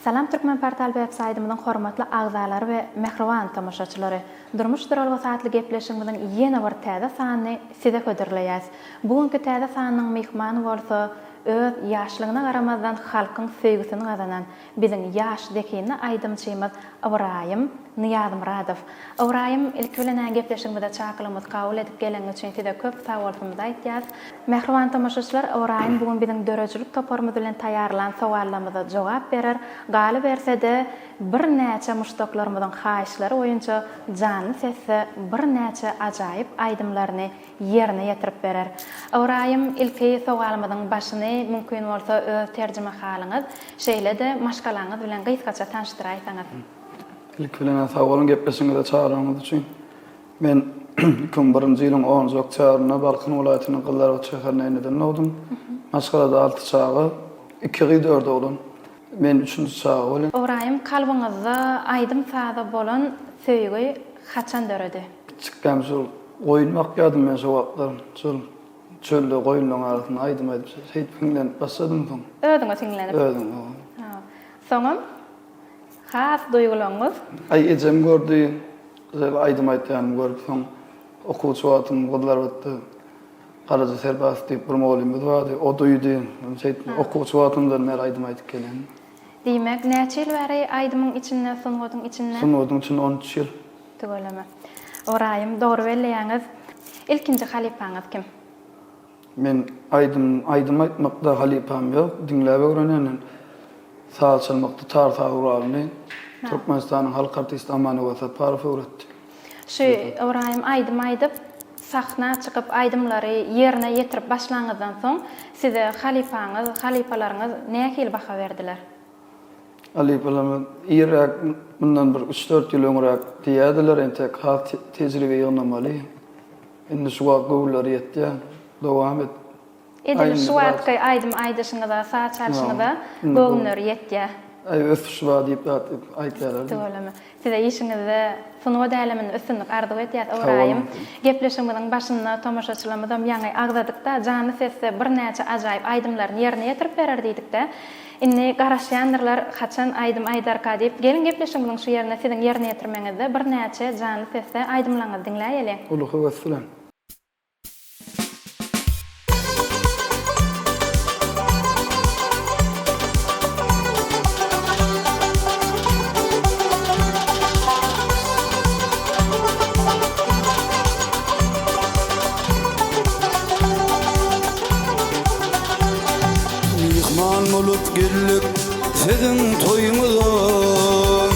Salam Türkmen portal websaytymyzyň hormatly agzalary we mehriban tamaşaçylary. Durmuş duralgy saatly gepleşigimiziň ýene bir täze sanyny size ködürleýäs. Bugunky täze sanynyň mehmany bolsa öz ýaşlygyna garamazdan halkyň söýgüsini gazanan biziň ýaş dekini aýdymçymyz Ibrahim Niyazmyradow. Ibrahim ilk bilen gepleşigimizde çakylymyz kabul edip gelen üçin size köp sag bolsunuz aýtýas. Mehriban tamaşaçylar, Ibrahim bugun biziň dörejilik toparymyz bilen taýarlan sowallarymyza jogap berer. Galy bersede bir näçe muşdaklarymyzyň haýyşlary boýunça canly sesle bir näçe ajaýyp aýdymlaryny ýerine ýetirip berer. Ibrahim ilki sowalymyzyň başyny mümkin bolsa öz terjime halyňyz, şeýle-de maşgalaňyz bilen gysgaça tanıştyraýsaňyz. İlk bilen sowalyn gepleşiginde çağıranýyz üçin men 2001-nji ýylyň 10-njy oktýabrynda Balkan welaýatynyň Gyllarbaty şäherinde dowdum. Maşgalada 6 çağı, 2-4 bolan. Men 3-nji çağı bolan. Ibrahim, kalbyňyzda aýdym sada bolan söýgü haçan döredi? Çıkkam şol goýunmak ýadym men şo wagtlar. Şol çölde goýunlaryň arasynda aýdym şeýit bilen başladym soň. Ödüňe tiňlenip. Ödüm. Ha. Soňam has duýgularyňyz? Ejem gördü. Aýdym aýtýan görüp soň okuwçy wagtym Gyllarbaty Karaca Serbas diýip bir mowlymyz bardy. O duýdy. Şeýit okuwçy wagtymda men aýdym aýtyp gelen. Diýmek, näçe ýyl bäri aýdymyň içinden, sunwadyň içinden? Sunwadyň içinde 13 ýyl. Tögeleme. Ibrahim, dogry belleýäňiz. Ilkinji halipaňyz kim? Men aýdym aýtmakda halipam ýok. Dinläp öwrenýän saz çalmakda tar saguralyny Türkmenistanyň halk artisti Amanow Saparov öwretdi. Şu Ibrahim aýdym aýdyp sahna çykyp aýdymlary ýerine ýetirip başlaňyzdan soň size halipalaryňyz nähil baha berdiler? Halipalaryň ýerek bundan bir 3-4 ýyl öňrek diýdiler, entek hat tejribe ýygnamaly. Indi şu wagtlar ýetdi. Dowam et. Edil şu wagtky aýdym aýdyşyňyzda, saz çalyşyňyzda göwnler ýetdi. Ösüşwa diýip aýtýarlar. Tögeleme. Size işiňizde sunwa dälemin üstünlük arzu etýär Ibrahim. Gepleşigimiziň başynda tamaşaçylarymyzam ýaňy agzadykda canly sesle bir näçe ajaýyp aýdymlaryny ýerine ýetirip berer diýdik-de. Inni garaşýandyrlar haçan aýdym aýdarka diýip gelin gepleşigimiziň şu ýerine siziň ýerine ýetirmeňizde bir näçe canly sesle aýdymlaryňyzy dinläýeli. Ulugy wassalam. Olup gelip sizin toyuňyzdan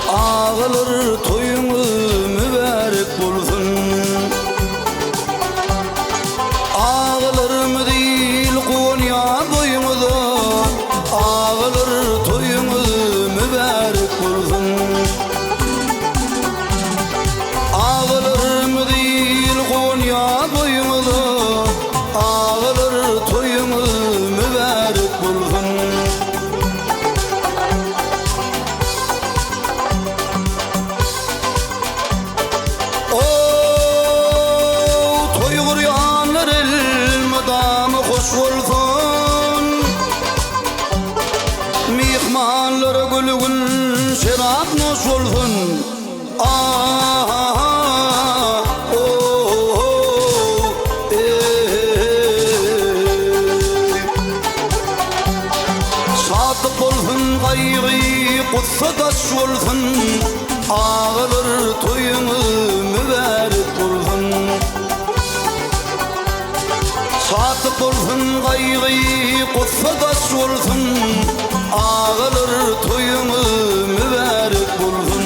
ağalar toyuňyz mübarek bolsun. Ağalarym diýil Konya boýuňyzda ağalar toyuňyz mübarek bolsun. Ağalarym diýil Konya boýuňyzda ağalar toyuňyz mübarek bolsun. O toy gurýanlar el madamy hoş bolsun. Mehmanlara gülgün şerap noş bolsun. Kutsadaş bolsun, ağalar toyuňyz mübarek bolsun. Satyk bolsun gaýgy, kutsadaş bolsun, ağalar toyuňyz mübarek bolsun.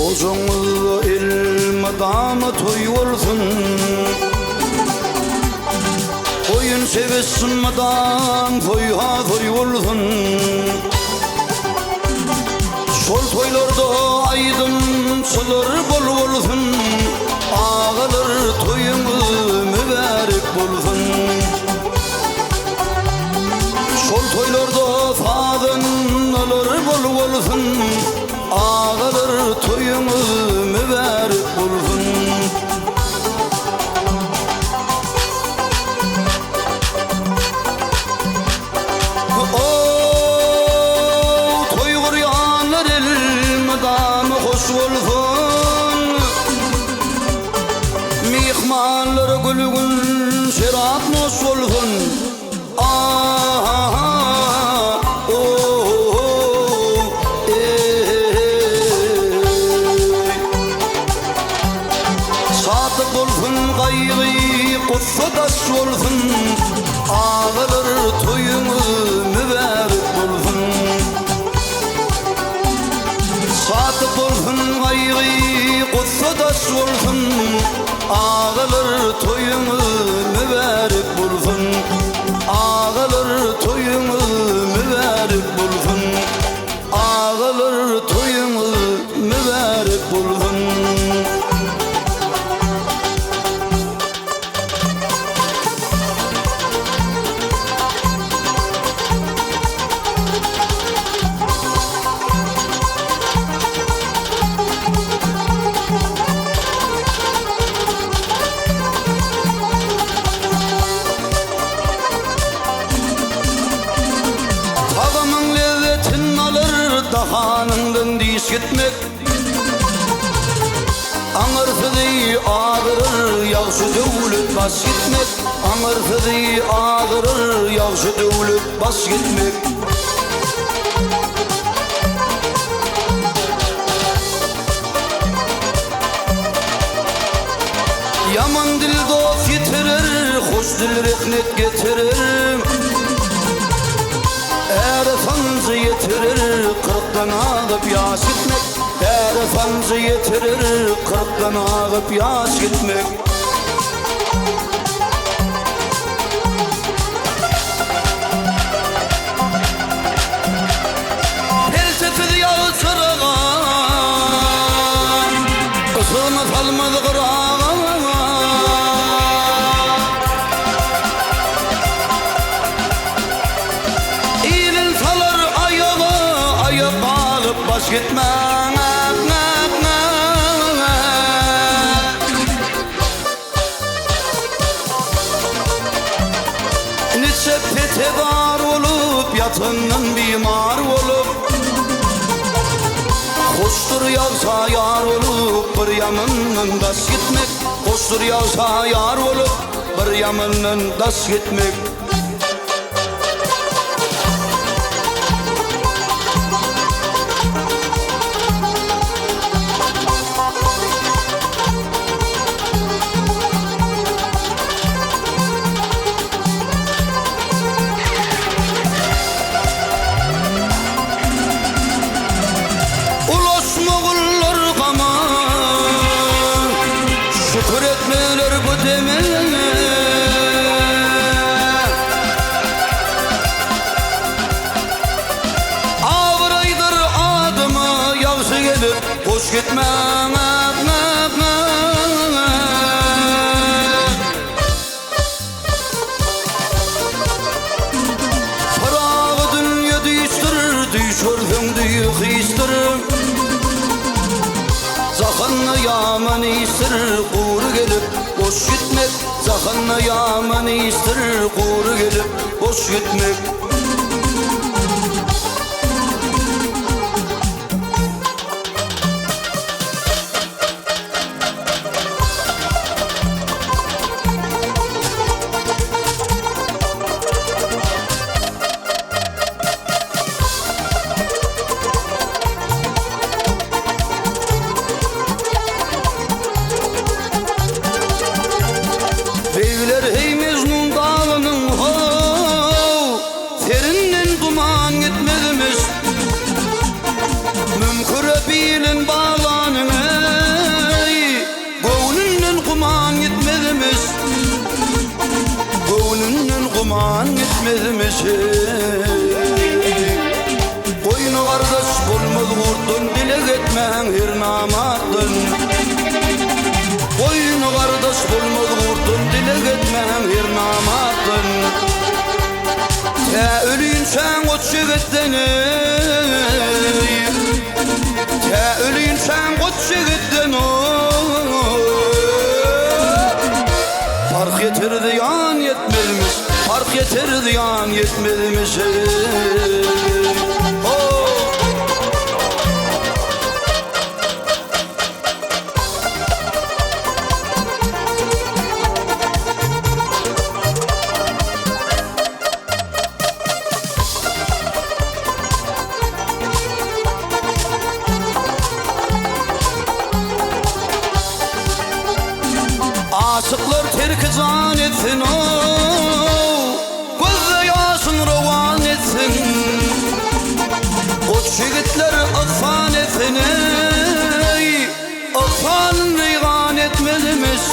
Ojoňyzda el madamy toy bolsun. Koyun sevesin madan toyha toy bolsun. Şol toylarda aydımçılar bol bolsun. Ağalar toyuňyz mübarek vefadın olur bol bolsun, ağılır toyunu mübarek bulsun. Toy kuryanlar el madamı hoş olsun, mihmanlar gülgün şerat noş olsun. Sadık olsun gayrı kutsadas olsun, ağılır toyunu mübarek bulsun. Sadık olsun gayrı kutsadas olsun, ağılır toyunu mübarek bulsun. Ağılır toyunu mübarek bulsun, ağılır toyunu mübarek bulsun. Tağımın lezzetin alır dahanından diş gitmek, ağırsızı ağırır yağşı dövülüp bas gitmek, ağırsızı ağırır yağşı dövülüp bas gitmek. Yaman dil dost yitirir, hoş dil rehnet getirir. Erfancı yetirir, kırktan ağıp yaş gitmek. Erfancı yetirir, kırktan ağıp yaş gitmek. Felsefeli yalçırağın, ısığına salmadı kırağın. Baş gitmem. Nice petedar olup yatından bimar olup, hoştur yağsa yar olup bir yamanın das gitmek. Hoştur yağsa yar olup bir yamanın das gitmek. Şükür etmeler bu demine, ağıraydır adımı yağsı gelip hoş gitmem. Fırağı dünya değiştirir, düşürdün düyü kıyıstırır. Zahanna yaman istirir, kuru gelip boş gitmek. Zahanna yaman istirir, kuru gelip boş gitmek. Beyler hey Mecnun dağının ho, serinden duman gitmedimiz. Mümkürebilin bağlanın ey, gönlünden kuman gitmedimiz. Gönlünden kuman gitmedimiz Koyunu kardeş bulmaz vurdun, dile gitmen her namadın. Koyunu kardeş bulmaz vurdun, dile gitmen her namadın. Te ölüyün sen uç gitdeni te ölün sen koçu gitdeni fark yetirdi yan yetmezmiş fark yetirdi yan yetmezmiş aşıklar terk can etsin o gözde yaşın rovan etsin koç yigitler ıfan etsin ıfan reygan etmezmiş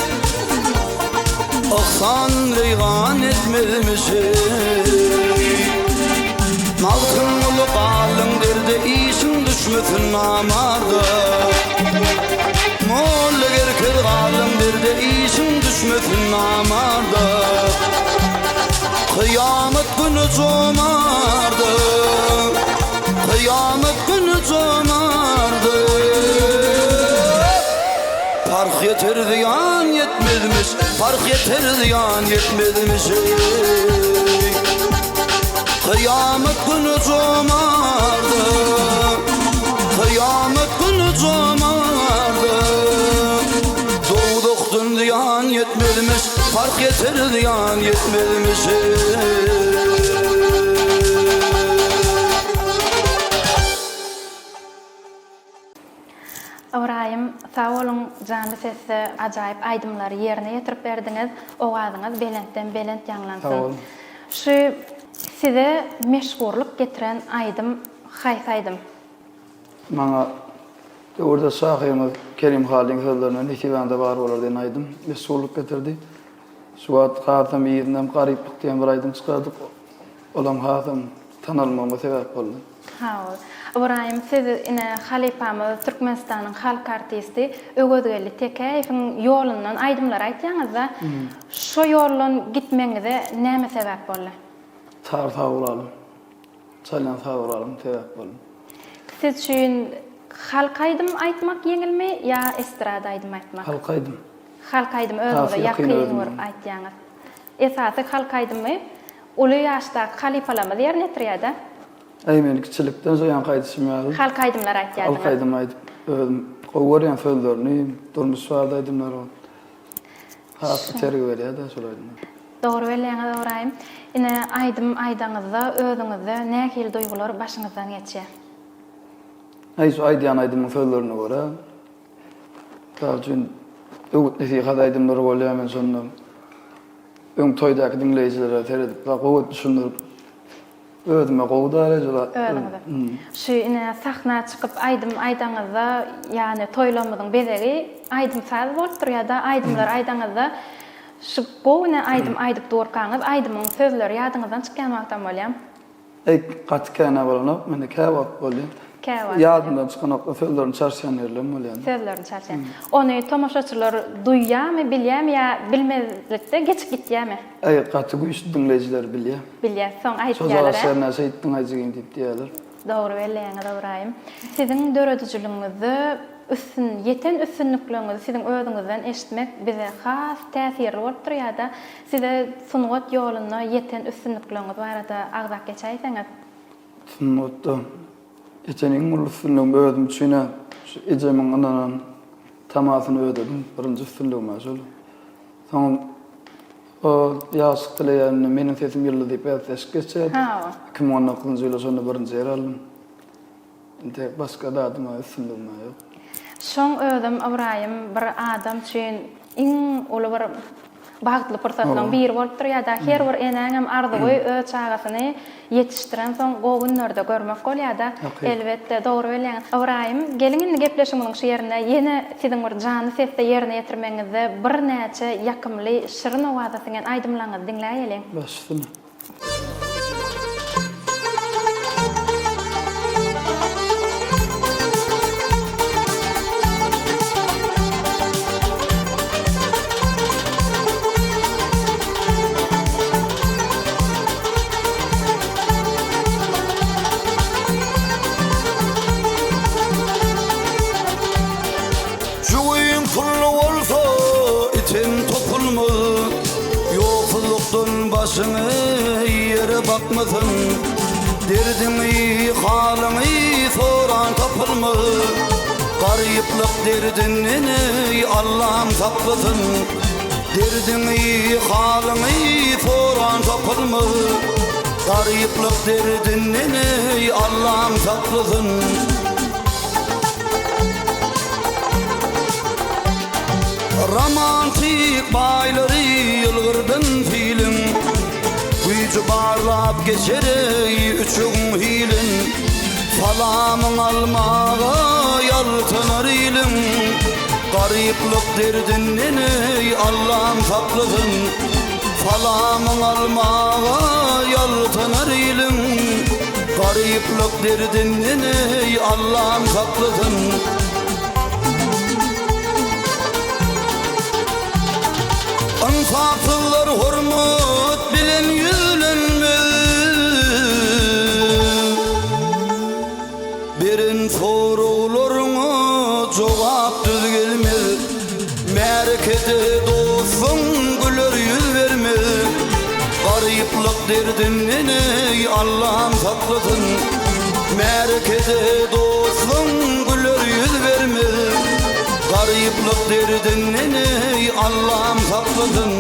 ıfan reygan etmezmiş Nalkın ulu kalın derdi işin düşmesin namarda Molla gerkel kalın derdi işin düşmesin namarda Kıyamet günü zomarda Kıyamet günü zomarda Fark yeterdi yan yetmezmiş Fark yeterdi yan yetmezmiş Kıyamet günü zomarda Kıyamet günü zomarda Doğduk dünyan yetmezmiş Fark yeterdi yan yetmezmiş Avrayım, sağ olun canlı sesi acayip aydımları yerine getirip berdiniz. Oğazınız belentten belent yanlansın. Sağ olun. Şu size meşgurluk getiren aydım, haysaydım. Bana orada sahibimiz Kerim Halin sözlerine nikibanda var olur diyen aydım. Mesuluk getirdi. Suat Hatem yiğidinden gariplik diyen bir aydım çıkardık. Olan Hatem tanılmama sebep oldu. Ha ol. Avrayım, siz yine halifamız Türkmenistan'ın halk artisti Ögödgeli Tekeyev'in yolundan aydımlar aytýaňyz da şu yolun gitmeňize näme sebep boldy? Tarfa olalım. Çalyan sağ olalım sebep oldu. Siz üçün halk aydym aytmak yeňilmi ya estrada aydym aytmak? Halk aydım. Halk aydym özüňize Hafi ýakyn ýakyn özüňe. bir aýtýaňyz. Esasy halk aydymy uly ýaşda halifalamyz ýerine ýetirýär-de. Eýmenlikçilikden soýan gaýdysym ýaly. Halk aydymlar aytýardylar. Halk aydım aydım. Gowurýan sözlerini durmuş sualda aydymlar ol. Hafi tergi berýär-de şolaydy. Doğru belleňiz Avrayym. Ine aydym aydaňyzda özüňizde nähil duýgular başyňyzdan geçýär? Şu aydiyan aydımın sözlerine göre Dalcın öğüt nesihat aydımları bolýar men sonra öň toýdaky dinleýijilere teredip gowut düşündirip özüme gowdar ejela. Özüňizde. Şu ine sahna çykyp aydym aydaňyzda ýani toýlamyzyň bezegi aydym saz bolup durýar-da aydymlar aydaňyzda şu gowuna aydym aýdyp durkaňyz aydymyň sözleri ýadyňyzdan çykýan wagtdan bolýar. Gatkana bolanyp mende käwap boldy. Käwap. Ýadymdan çykan sözlerini çarşýan ýerler bolýar. Sözlerini çarşýan. Ony tomaşaçylar duýýarmy, bilýärmi ýa bilmezlikde geçip gitýärmi? Gaty güýçli dinleýijiler bilýär. Bilýär, soň Söz aýtýarlar. aşarına şeýtdiň aýjygyn diýip diýerler. Doğru belleňiz Avrayym. Siziň döredijiligiňizi yeten üstünlüklerinizi siziň özüňizden eşitmek bize has täsirli bolup durýar-da. Size sunugat ýoluna yeten üstünlükleriniz barada agzak geçäýseňiz. Sunnatda geçenin ulufluğum ödüm çüne ecemin ananan tamasını ödedim. Birinci üstünlüğüm aşalı. Sonra o yaşık dileyenine menin sesim yıllı deyip eteş geçer. Ha. 2019 yılı sonra birinci yer aldım. Tek başka da adıma üstünlüğüm yok. Şoň özüm Avrayym bir adam üçin iň uly bir bagtly pursatlaryň biri bolup durýar-da. Her bir eneňem arzuwy öz çagasyny ýetişdiren soň gowunlarda görmek bolýar-da. Elbetde dogry belleňiz. Avrayym, gelin indi gepleşiňiziň şu ýerine ýene siziň bir jany sesde ýerine ýetirmeňizde bir näçe ýakymly şirin owazasyňan aýdymlaryňyzy dinläýelim. Başladım. bakmasın. Derdini, halını soran tapılma. Gariplik derdini Allah'ım saklasın. Derdini, halını soran tapılma. Gariplik derdini Allah'ım saklasın. Romantik bayları yılgırdın film. Gücü barlap geçeri üçün hilin. Falamın almağa yaltınar ilim. Gariplik derdini Allah'ım saklasın. Falamın almağa yaltınar ilim. Gariplik derdini Allah'ım saklasın. Ansafsızlar hurmat bilen yüzlenmez. Birin sorularına cevap düz gelmez. Merkeze dostun güler yüz vermez. Gariplik derdini Allah'ım saklasın. Merkeze dostun güler yüz vermez. Gariplik derdini Allah'ım saklasın.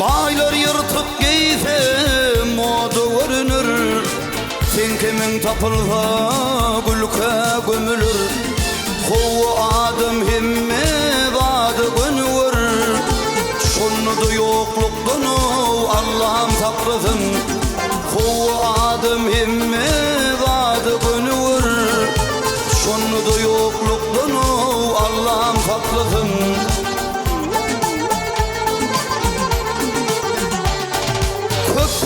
Baylar yırtıp giyse moda görünür. Sen kimin tapılsa gülke gömülür. Kovu adım himmet adı gönür. Şunu da yokluktan Allah'ım saklasın. Kovu adım himmet adı gönür. Şunu da yokluktan Allah'ım saklasın.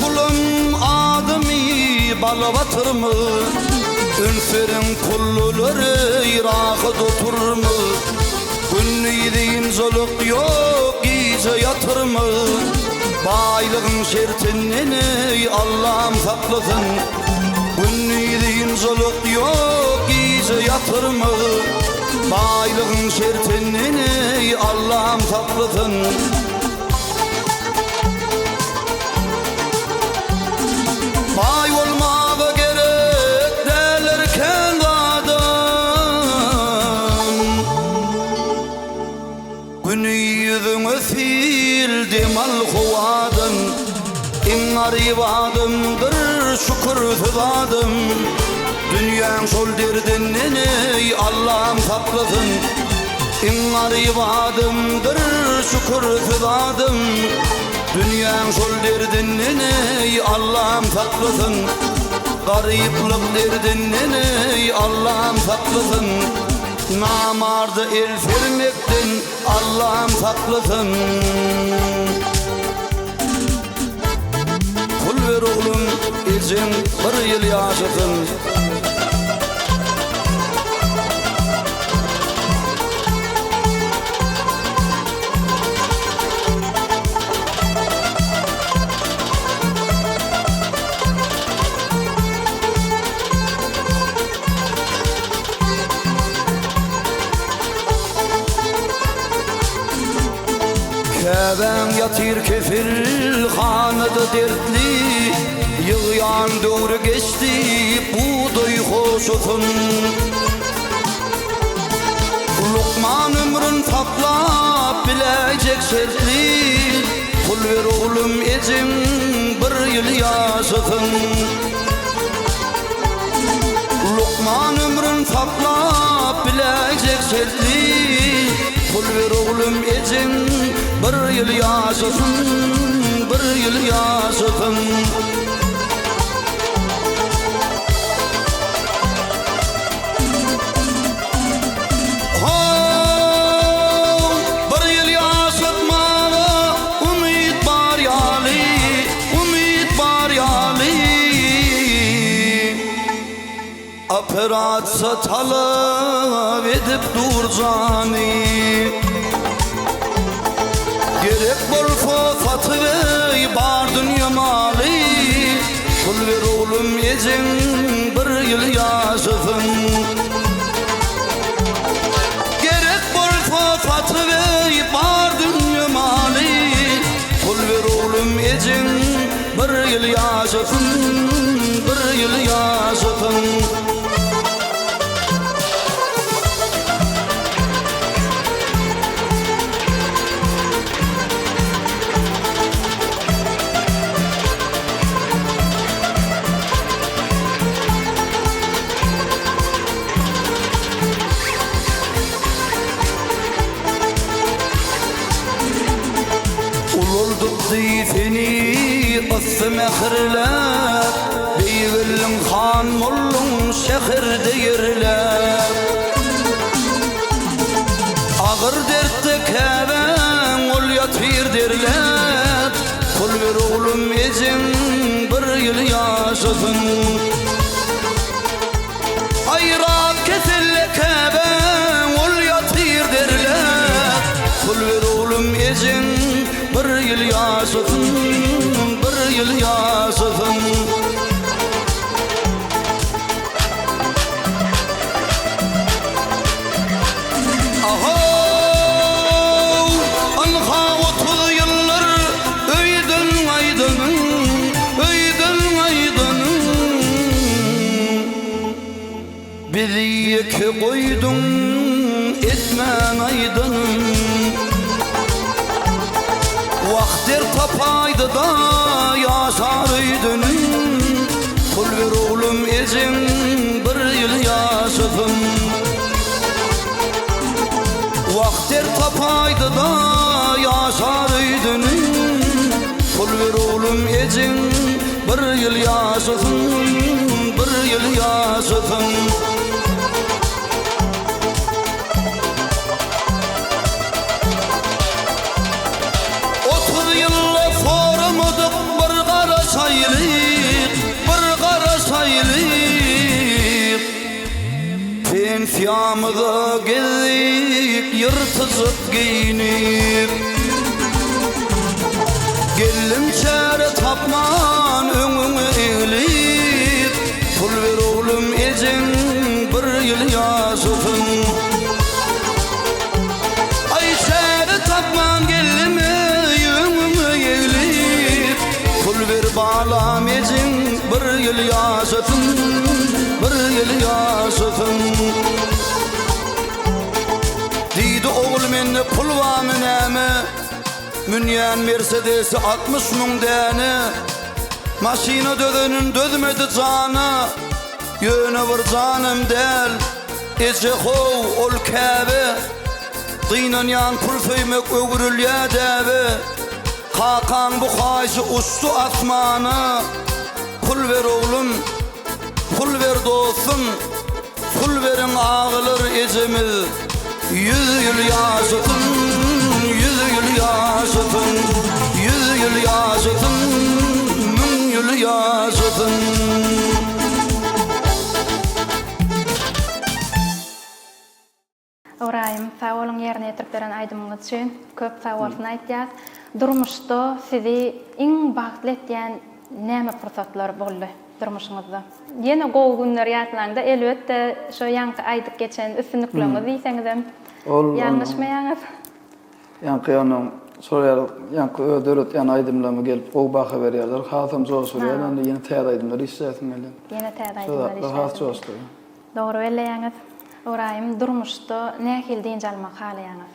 Kulum adımı bal batırmı. Ünferin kulluları iraqı tuturmı. Günniydiğin zoluk yok gece yatırmı. Baylığın şertinini Allah'ım saklasın. Günniydiğin zoluk yok gece yatırmı. Baylığın şertinini Allah'ım saklasın. Bay olmağa gerek derlerken adam. Günü yüzünü sildim al-huvadan. En garip adımdır şükürsüz adım. Dünyanın şol derdini Allah'ım saklasın. En garip adımdır şükürsüz adım. Dünyanın şol derdini Allah'ım saklasın. Gariplik derdini Allah'ım saklasın. Namardı el vermekten Allah'ım saklasın. Kul ver oğlum için bir yıl yaşasın. Ben yatır kefil hanıdı dertli. Yığyan doğru geçti buğday hoşutun. Lokman ömrün saklap bilecek şertli. Kul ver oğlum ecim bir yıl yaşasın. Lokman ömrün saklap bilecek şertli. Kul ver oğlum ecim bir yıl yaşasın, bir yıl yaşasın. Bir yıl yaşatmağa umid var yali, umid var yali. operatsa talep edip durcani gerek bolsa fatve bar dünya mali pul ver oğlum ecin bir yıl yaşasın gerek bolsa fatve bar dünya mali pul ver oğlum ecin bir yıl yaşasın bir yıl yaşasın Difini qıssım əxirlər Beyvillin xan mollun şəhirdə yerlər Ağır dertte kəbən ol yatır derlər Pul ver oğlum ecin bir yıl yaşasın Ayraq keselle kəbən ol yatır derlər Pul ver oğlum ecin bir yıl yaşasın, bir yıl yaşasın Aha, anha 30 yıllar öydün aydının, öydün aydının Bizi yeki koydun etmen aydının Vaktir tapaydı da yaşarıydın Pul ver oğlum ecin bir yıl yaşasın Vaktir tapaydı da yaşarıydın Pul ver oğlum ecin bir yıl yaşasın bir yıl yaşasın Pensiyamıza geldik yırtızıp giyinip Gellim çare tapman önünü eğilip Pul ver oğlum ecin bir yıl yaşasın Ay çare tapman gellim önünü eğilip Pul ver bağlam ecin bir yıl yaşasın bir yıl yaşasın Diydi oğul menne pul va münäme Münyen Mercedes'i 60 mün däne Maşina dödünün dödmedi cana Yöne vır canım del Ece hov ol käbe Dıynan yan pul föymek ögürülye däbe Kakan bu haycı ustu asmana Pul ver oğlum Pul ver dostum, pul verin ağılır ecemiz 100 yıl yaşasın, 100 yıl yaşasın 100 yıl yaşasın, 1000 yıl yaşasın Orayım, sağ olun yerine yetirip veren aydımınız için köp sağ olsun aytýas. Durmuşda sizi iň bagtly etýän näme pursatlar boldy? Durmuşyňyzda. Ýene gowy günler ýatlaňda elbetde şo ýanky aýdyp geçen üstünlikleriniz diýseňizem ýalňyşmaýaňyz. Ýanky ýanyň soraýar, ýanky ödörüt ýany aýdymlamy gelip gowy baha berýärler. Hasam jow soraýar, onda ýene täze aýdymlar isleýän gelin. Ýene täze aýdymlar isleýän. Dogry belleýäňiz. Orayym durmuşda nähil diýinje almak halaýaňyz?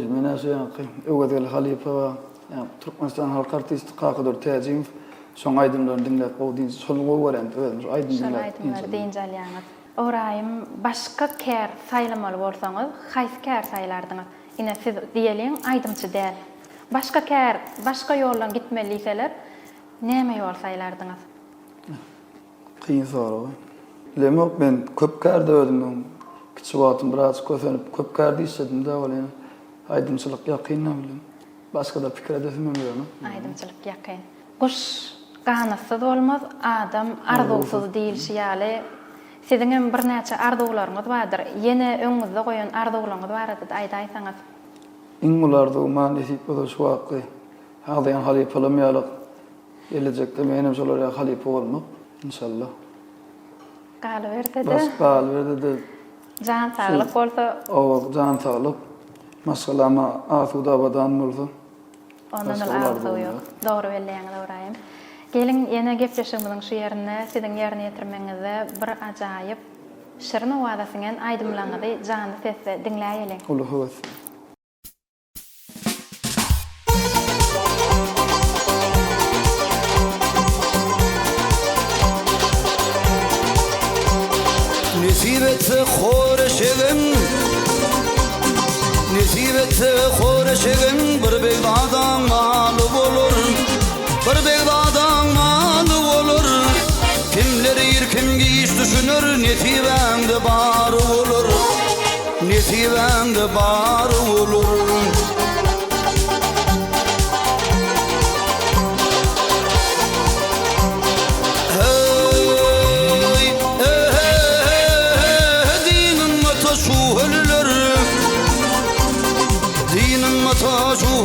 Men näşe ýanky öwedel halipa we ýa Türkmenistan halk artisti Kakydur Täjim şoň aýdymlaryny dinläp gowy soluňa berend, aýdymlar diýinje alýaňyz. Orayym başga kär saýlamaly bolsaňyz, haýsy kär saýlardyňyz? Ine siz diýelim aýdymçy däl. Başga kär, başga ýoldan gitmeliseler, näme ýol saýlardyňyz? Kıyın soru. Bilemok ben köp kärde ödüm. Kiçik wagtym biraz köpenip köp kärde işledim de ol yani. Aýdymçylyk ýakynna bilen. Başga da pikir edesem ýok. Aýdymçylyk ýakyn. Guş ganasyz bolmaz, adam arzuwsuz diýilşi ýaly Sizin hem bir näçe arzuwlaryňyz bardyr. Ýene öňüňizde goýan arzuwlaryňyz barady aýdaýsaňyz. İngularda uman etip boda şu wagty. Hadaýan halipalam ýalyk. Gelecekde menem şolara halipa bolmak inşallah. Galy Bas bal berde de jan saglyk bolsa o can sağlık. Masalama asuda badan bolsa. ondan Başka arzuw olar ýok. Dogry belleýän dogryym. Gelin ýene gepleşigimiň şu ýerine sizin ýerine ýetirmeňizde bir ajaýyp şirin owadasyňan aýdymlaňyzy jany sesle dinläýelim. Ulu howes. Nesibeti xoreşegin Nesibeti xoreşegin bir begdadan malı olur Bir begdadan malı olur Kimleri yirkim giyiş düşünür Nesibende barı olur Nesibende barı olur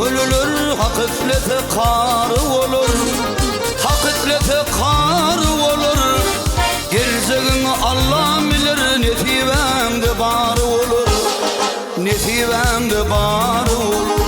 Ölülür, hakiflete karı olur Hakiflete karı olur Geleceğini Allah bilir Nesibemde barı olur Nesibemde barı olur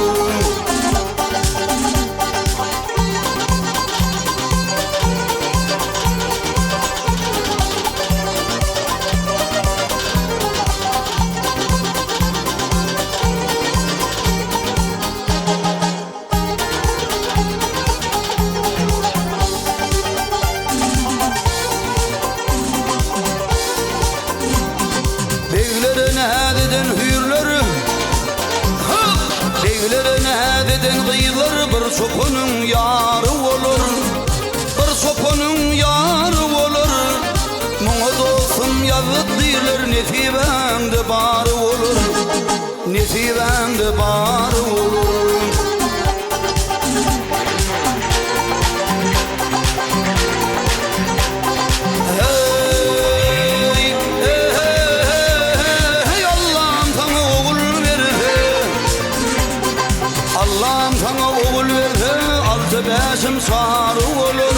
Bir sopanın yarı olur Bir sopanın yarı olur Muňa dostum yazıp diýler Nesibemde barı olur Nesibemde barı olur Allah'ım sana oğul verdi Allah'ım sana oğul verdi Altı beşim sarı olur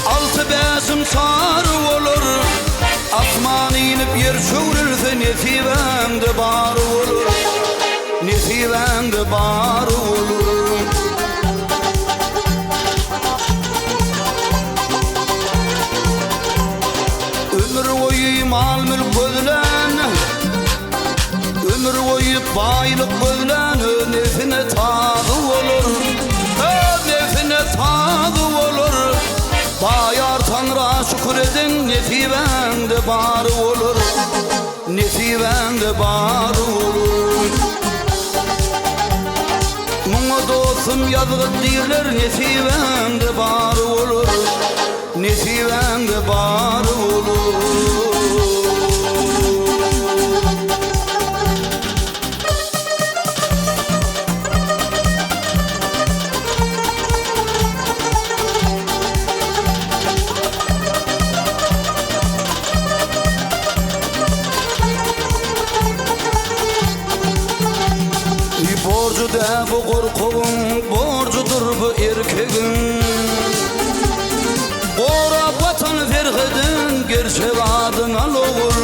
Altı beşim sarı olur Asman inip yer çöwrülse Nesibemde barı olur Nesibemde barı olur Ömür boyu mal mülk gözlen Ömür boyu baylık gözlen Nefine tağı olur Nefine tağı olur Bayar Tanrı'a şükür edin Nesibemde barı olur Nesibemde barı olur Muňa dostum yazıp diýler Nesibemde barı olur Nesibemde barı olur Borcu da bu korkuğun borcudur bu erkeğin Orap vatan ferhedin gerçek adına olur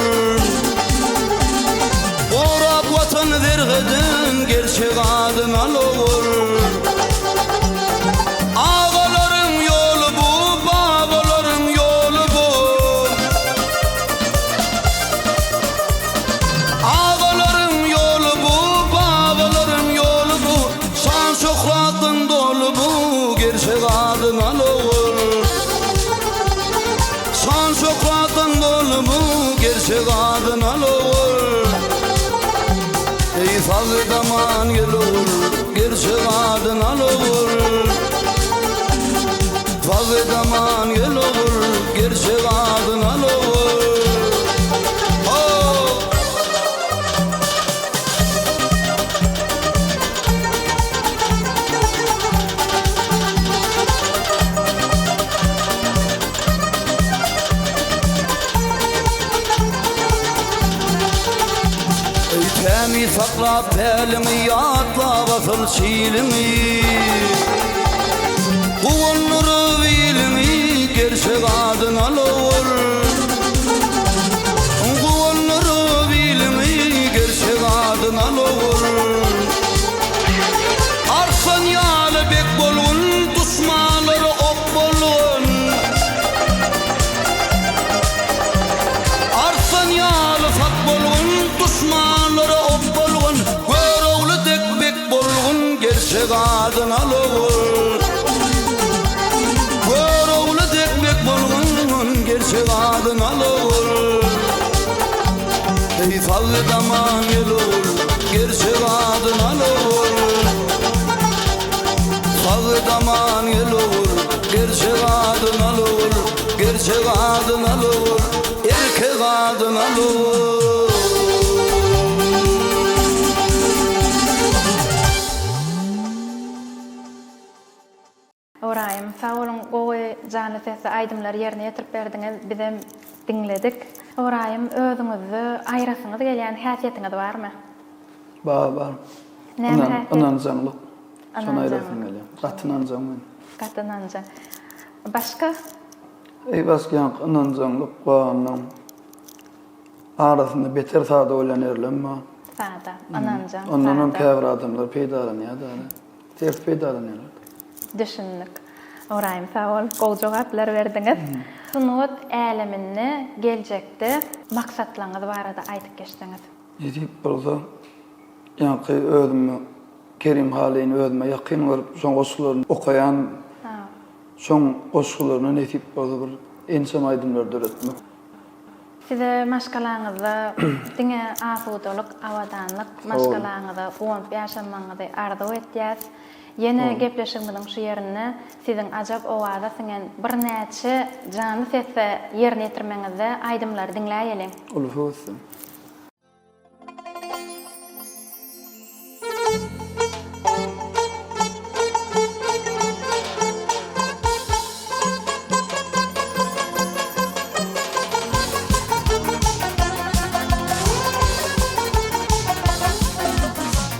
Orap vatan ferhedin gerçek adına olur Ağaların yolu bu, bağaların yolu bu Ağaların yolu bu, bağaların yolu bu Şan şöhratın dolu bu, gerçek adına olur Şan şöhratın dolu bu, gerçek adına olur Ey fazla daman gel olur, gerçek adına olur Fazla daman gel olur, gerçek adına olur Elimi sakla belimi yatla basıl çilimi Kuvonları bilimi gerçek adına lor Kuvonları bilimi gerçek adına lor Arsan yalı bek bolun düşmanları ok bolun Arsan yalı fat bolun düşmanları ok bolun Göroğlu dek bek bolun gerçek adına lor Göroğlu dek bek bolun gerçek adına lor Ey fallı daman yelur gerçek adına lor Fallı daman yelur gerçek adına lor Gerçek adına lor erkek adına lor Orayım, sağ olun, gowy canly sesli aýdymlary ýerine ýetirip berdiňiz, bizem diňledik. Orayım, özüňizi aýrasyňyz gelýän häsiýetiňiz barmy? Bar. Näme häsiýet? Ananjanlyk. Şonu Ananjanlyk. aýrasyn gelýär. Gatynanjan men. Gatynanjan. Başka? Başka ananjanlyk barnyň arasynda beter sada oýlanýarlar. Sada, ananjan. Ondan sada. käbir adamlar peýdalanýar da. Ters peýdalanýarlar. Düşündük. Orayım, sağ ol, gowy jogaplar berdiňiz. Sunut älemini geljekde maksatlaryňyz barada aýdyp geçdiňiz. Edip bolsa, ýa-ni özümi Kerim Haliň özüme ýakyn görüp, şoň goşularyny okaýan, Ha. şoň goşularyny etip bolsa bir ensem aýdymlar döretmek. Size maşgalaňyzda diňe asudalyk, awadanlyk, maşgalaňyzda gowup ýaşamaňyzy arzu etýäs. Yine gepleşigimiziň şu ýerine siziň ajab owaza siňen bir näçe canly sesle ýerine ýetirmeňizde aýdymlar diňläýelim. Ulufy olsun.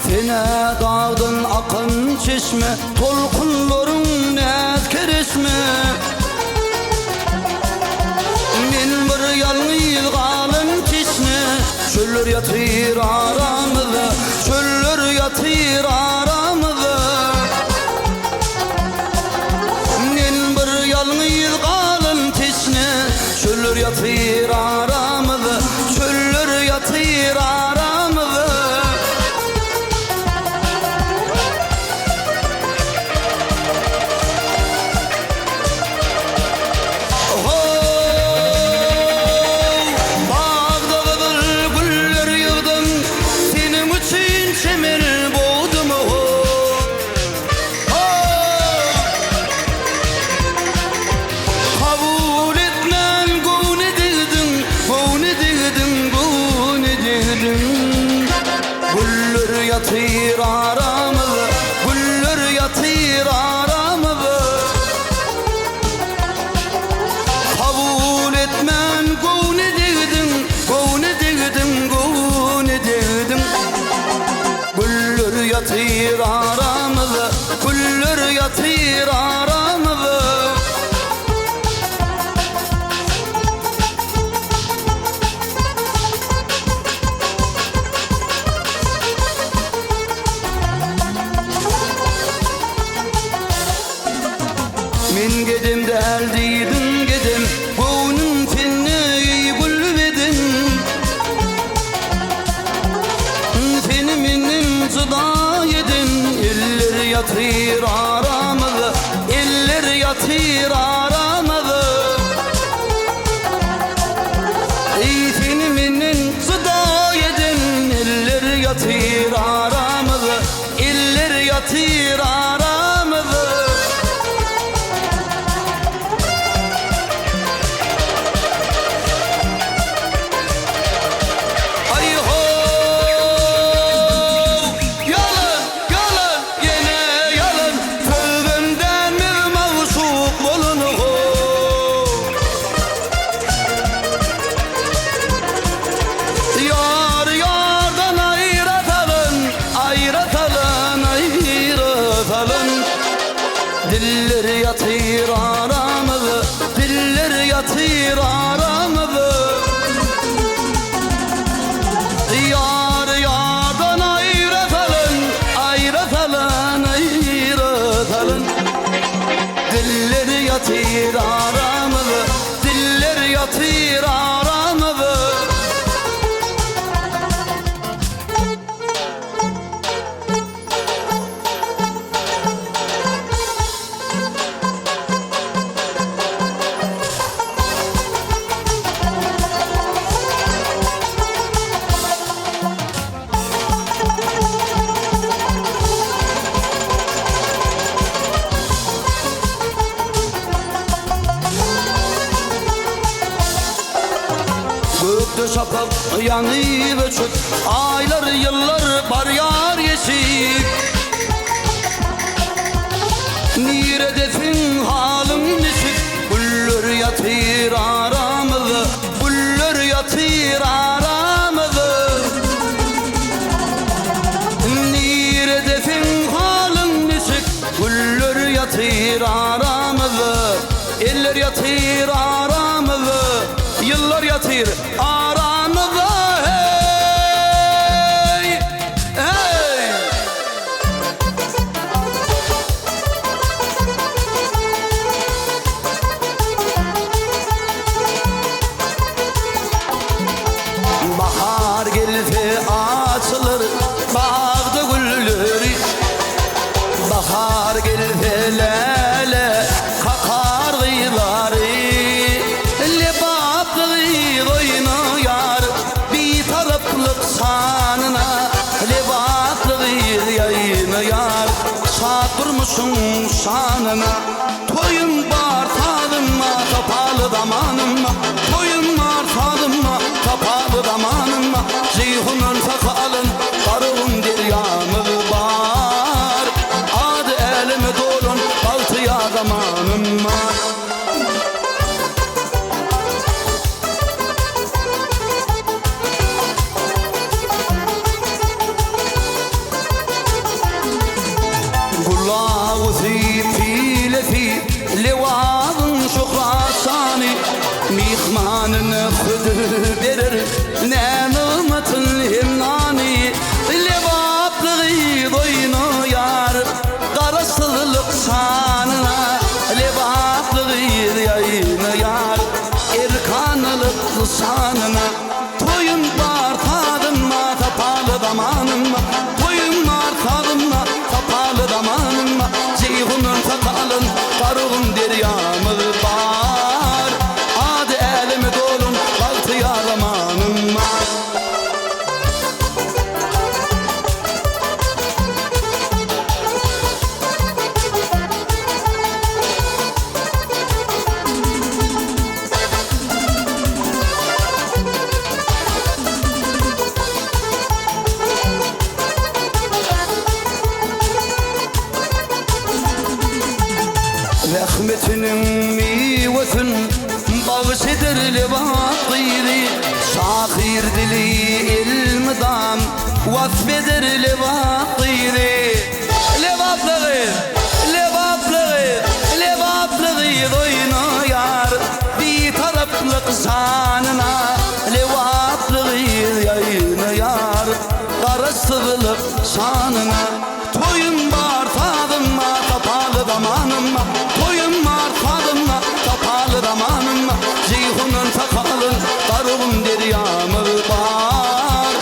Sene dağdın akın çeşme Tolkunların net keresme Men bir yalnız kalın çeşme Çöller yatır aramızda Çöller yatır aramızda Men bir yalnız kalın çeşme Çöller yatır aramızda Çöller yatır aramızda Yatır aramızı, güller yatır aramızı Kabul etmem gune dedim, gune dedim, gune dedim Güller yatır aramızı, güller yatır aramızı Men gedem däldidim gedem Bownun fenni gülbedin Feni menin zıda yedin Eller yatır aramızı Eller yatır aramızı Ey feni menin zıda yedin Eller yatır aramızı Eller yatır aramızı Yalan, yine yalan Tövbemden mi mavşuk bolun Diller yatır aramızı, diller yatır aramızı. Yar yardan ayrıtalım, ayrıtalım, ayrıtalım. Diller yatır aramızı, diller yatır aramızı. Gökte şafak yanıyor öçüp, aylar yıllar bar yar yeşik. Nire defin halın neşik, güller yatır aramızı, güller yatır aramızı. Nire defin halın neşik, güller yatır aramızı, eller yatır aramızı. Yıllar yatır aramızda, hey, hey. Bahar gelse açılır bağda gülleri. Bahar gelse lale kakar kıyıları. Sanına levatlı yayını yar, sağ durmuşsun şanına. Toyun var tadıma, kapalı damanıma. Toyun var tadıma, kapalı damanıma. Zeyhunun sakalın, karın deryamı var. Adı elime dolun, baltıya zamanım var. Levadın şuhrasani, mihmanını khıdır verir, ne nımatın himnani. Levadlığı doyunu yar, karasılık sanına. Levadlığı yayını yar, erkanılık sanına. Toyun var tadıma, kapalı damanıma. Toyun var tadıma, kapalı damanıma. Ceyhunun sakalın, karın deryamı var. Adı elime dolun, baltıya zamanım var. Rahmetinin mivetin bağışıdır levatıyri. Şahir dili ilmidam vasfedir levatıyri. Levatlığı, levatlığı, levatlığı doyunu yar. Bir taraflık sanına, levatlığı yayını yar. Karasılık sanına. Toyun var tadıma, kapalı damanıma. Toyun var tadıma, kapalı damanıma. Ceyhunun sakalın, karın deryamı var.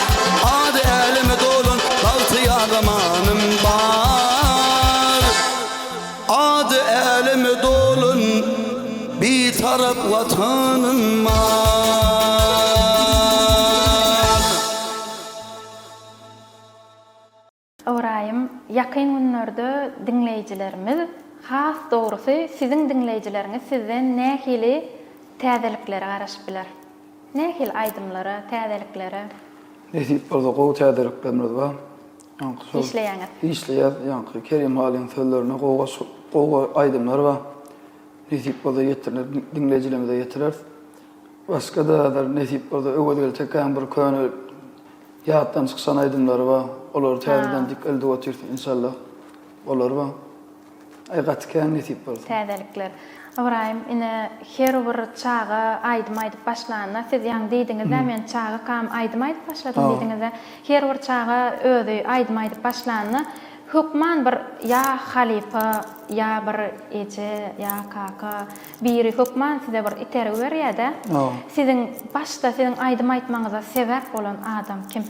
Adı elime dolun, baltıya zamanım var. Adı elime dolun, bir taraf vatanım var. Orayım, yakın günlerde dinleyicilerimiz, has doğrusu sizin dinleyicileriniz sizden ne hili täzelikleri garaşıp biler? Ne hil aydımları, täzelikleri? Netip burada qow täzeliklerimiz var. İşleýäňiz. İşleýär, ýa-ni Kerim Halin sözlerine qow aydymlar var. Netip burada ýetirler, dinleyijilerimize ýetirer. Başga da netip burada öwedil çeken bir könül ýatdan çyksan aydymlary var. Olar täzeden dik elde otyr inşallah. Olar var. aygatken netip boldy. Täzelikler. Ibrahim, ine her bir çağa aýdyp başlanna, siz ýa-ni diýdiňizde men çağa kam aýdyp başladym diýdiňizde, her bir çağa özü aýdyp başlanna, hukman bir ya halifa, ya bir eje, ya kaka, biri hukman size bir iter berýärde. Sizin başda sizin aýdyp aýtmaňyza sebäp bolan adam kim?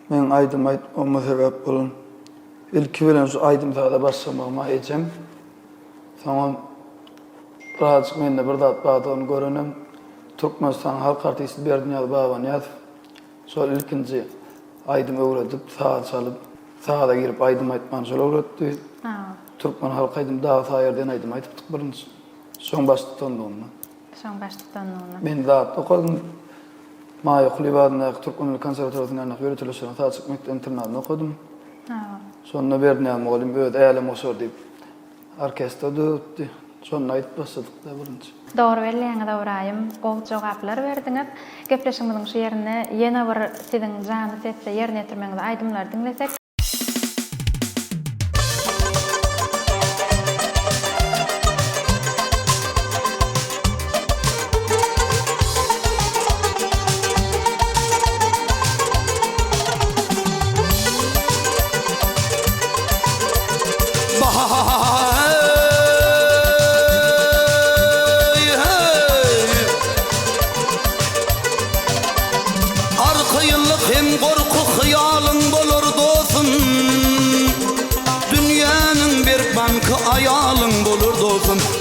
Men aýdyp olma sebäp bolan ilki bilen şu aýdymda başlamagyma ejem. Soňra birazcık mende bir zat bardygyny görenem. Türkmenistan halk artisti Berdiňýaly Baban ýazyp, şol ilkinji aýdym öwredip, saat salyp, saata girip aýdym aýtman şol öwretdi. Türkmen halk aýdym daha saýerden aýdym aýtypdyk birinji. Soň başlypdan ondan. Soň başlypdan ondan. Men zat okudum. Maýok Libadyna Türkmen konserwatoryýasyna öwretilen taýçyk mektep internatyna okudum. Sonra Berdiňýaly mugallim öýde äle mosor diýip orkestrda ötdi. Sonra aýdyp başladyk da birinji. Dogry belleňiz Ibrahim, gowy jogaplar berdiňiz. Gepleşiňiziň şu ýerine ýene bir siziň jany setse ýerine ýetirmeňizi aýdymlar dinlesek.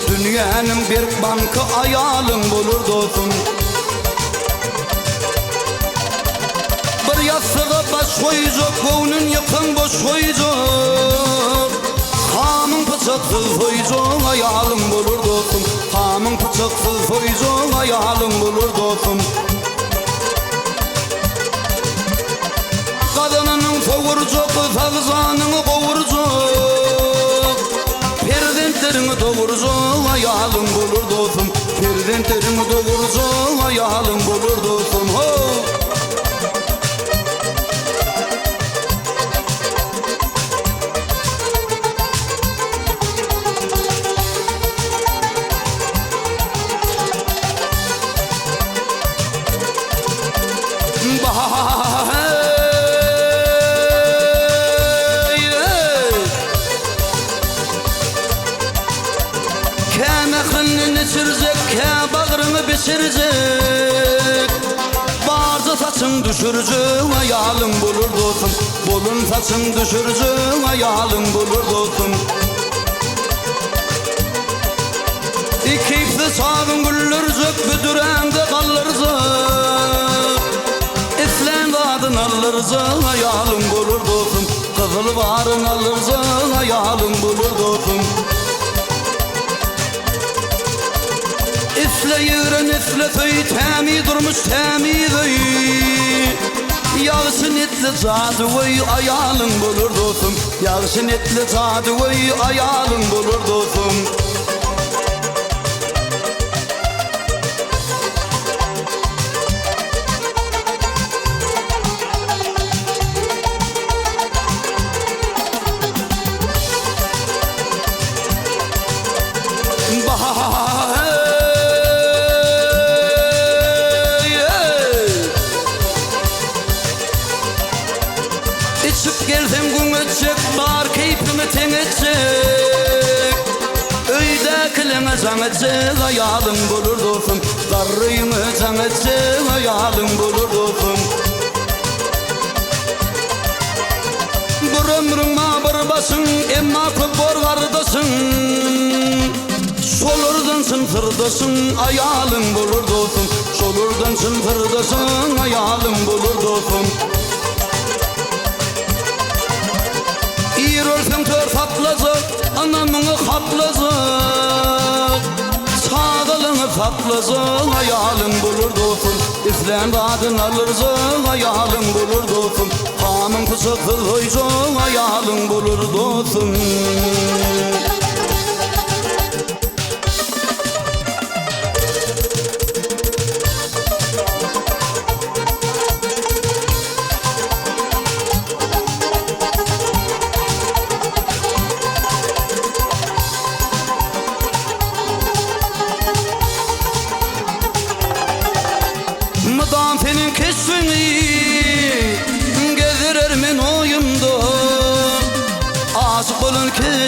Dünýäniň bir banky aýalyň bolar dostum. Bir ýasyga baş goýjak, göwnün ýakyn boş goýjak. Hamyň pyçaksyz goýjak aýalyň bolar dostum. Hamyň pyçaksyz goýjak aýalyň bolar dostum. Gadynyň sowurjak, sagzanyň gowurjak. Perdentleriňi dogurjak aýalyň bolar dostum. Perdentleriňi dogurjak aýalyň bolar dostum. Barza saçın düşürcün aýalyň bolar dostum. Bolun saçın düşürcün aýalyň bolar dostum. İkisi sağın güllercek büdürende kalırcak. Islen vadın alırcak aýalyň bolar dostum. Kızıl barın alırcak aýalyň bolar dostum. Üfleyiren üflefey tämi durmuş tämidy. Ýagşy netli zady way aýalyň bolar dostum. Ýagşy netli zady way aýalyň bolar dostum. Zaňaçyk aýalyň bolar dostum. Darryňy zaňaçyk aýalyň bolar dostum. Bir ömrüň ma bir başyň, emma köp bor gardaşyň. Şolardan sınfırdaşyň aýalyň bolar dostum. Şolardan sınfırdaşyň aýalyň bolar dostum. Ýerolsaň tör fatlazyk, anamyňy hatlazyk. Sağdalyňy fatlazyk aýalyň bolar dostum. Islen badyn alyrzyk aýalyň bolar dostum. Hamyň pyçaksyz goýjak aýalyň bolar dostum.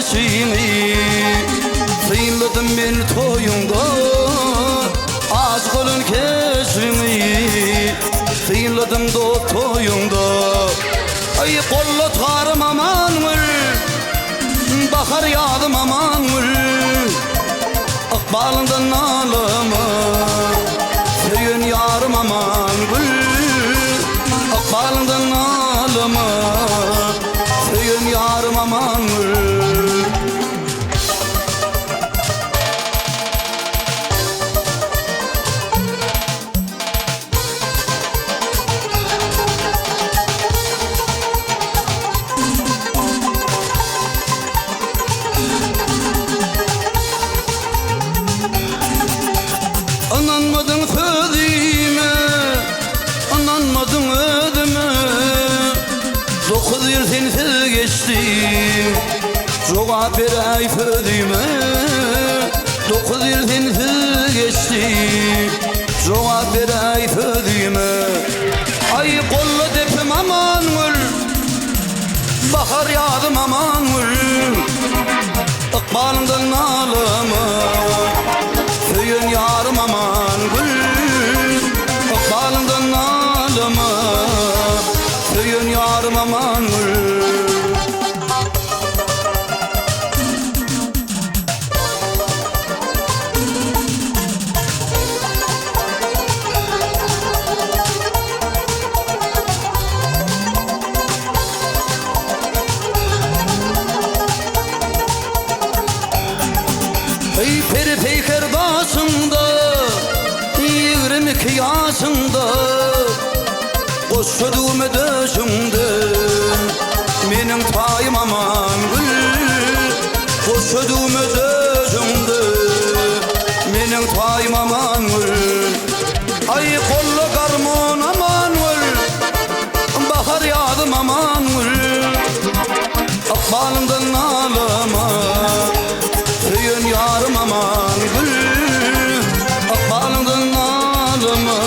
eşimi Sıyladım ben toyunda Az kolun kesimi Sıyladım da toyunda Ay kolla tarım aman mır Bahar yağdım aman mır Akbalından ağlama Söyün yarım aman gül Akbalından ağlama Söyün yarım aman gül Ananmadın sözüme, ananmadın ödüme 9 yıl sensiz geçti Cevap ver ay sözüme 9 yıl sensiz geçti Cevap ver ay sözüme Ay kolla depim aman gül Bahar yağdım aman gül Akbalından ağlama Söyün yarım aman gül Akbalından ağlama Söyün yarım aman gül Ey peri peyker başımda 22 yaşımda Koşuduğumu döşümde Benim payım aman gül Koşuduğumu döşümde Benim payım aman gül Ay kolla karmon aman gül Bahar yağdım aman gül Akbalından ağlama Söyün yarım aman gül Akbalından ağlama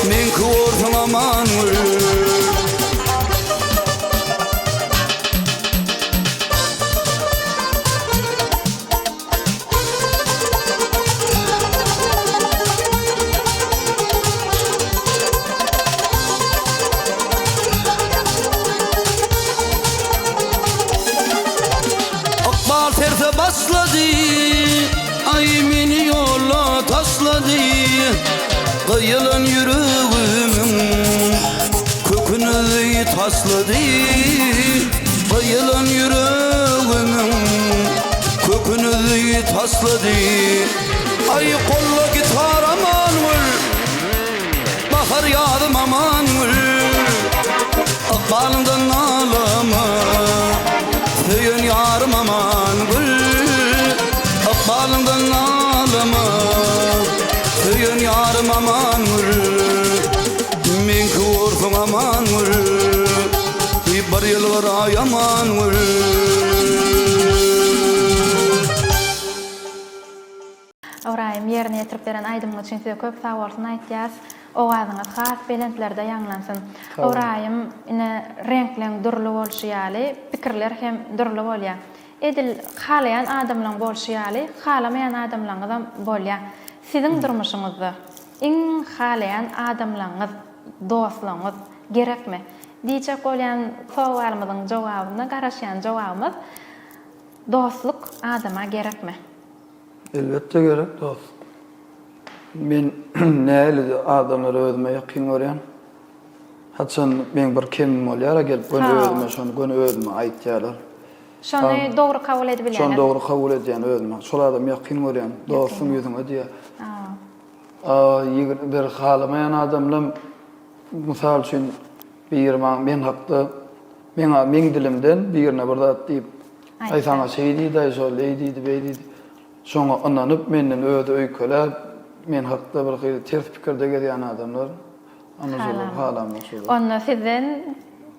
Men kıvırsın aman gül Akbal terse başladı Ay beni yolla tasladı Kıyılan yüreğimin Kökünü tasladı Kıyılan yüreğimin Kökünü tasladı Ay kolla gitar aman gül Bahar yağdım aman gül Akbalından ağlama Söyün yarım aman gül Akbalından ağlama Söyün yarım aman gül Men kıvırsın aman gül Bir yıl var ay aman gül Orayım yerine yetirip veren aydınlık için size köp sağ olsun aytýas. Owazıňyz has belentlerde ýanglansyn. Orayım ine renkleň durly bolşy ýaly, pikirler hem durly bolýar. Edil halayan adamlaň bolşy ýaly, halamayan adamlaňyzam bolýar. Siziň durmuşyňyzda iň halayan adamlaňyz, dostlaryňyz gerekmi? Diýjek bolýan sowalymyzyň jogabyna garaşýan jogabymyz dostluk adama gerekmi? Elbette gerek dost. Men näli adamlara özüme ýakyn görýän. Haçan men bir kimim bolýar, gelip göni özüme şonu göni özüme aýtýarlar. Şonu dogry kabul edip bilýän. Şonu dogry kabul edýän özüme. Şol adam ýakyn görýän, dostum ýüzüňe diýär. Bir halamayan adamlam misal üçin men hakda men dilimden birine bir zat diýip aýsaňa şeýdi da şol leýdi beýdi. Şoňa ananyp menden öýde öýkelep men hakda bir ters pikirde gelýän adamlar ana şol halamda şol. Onda sizden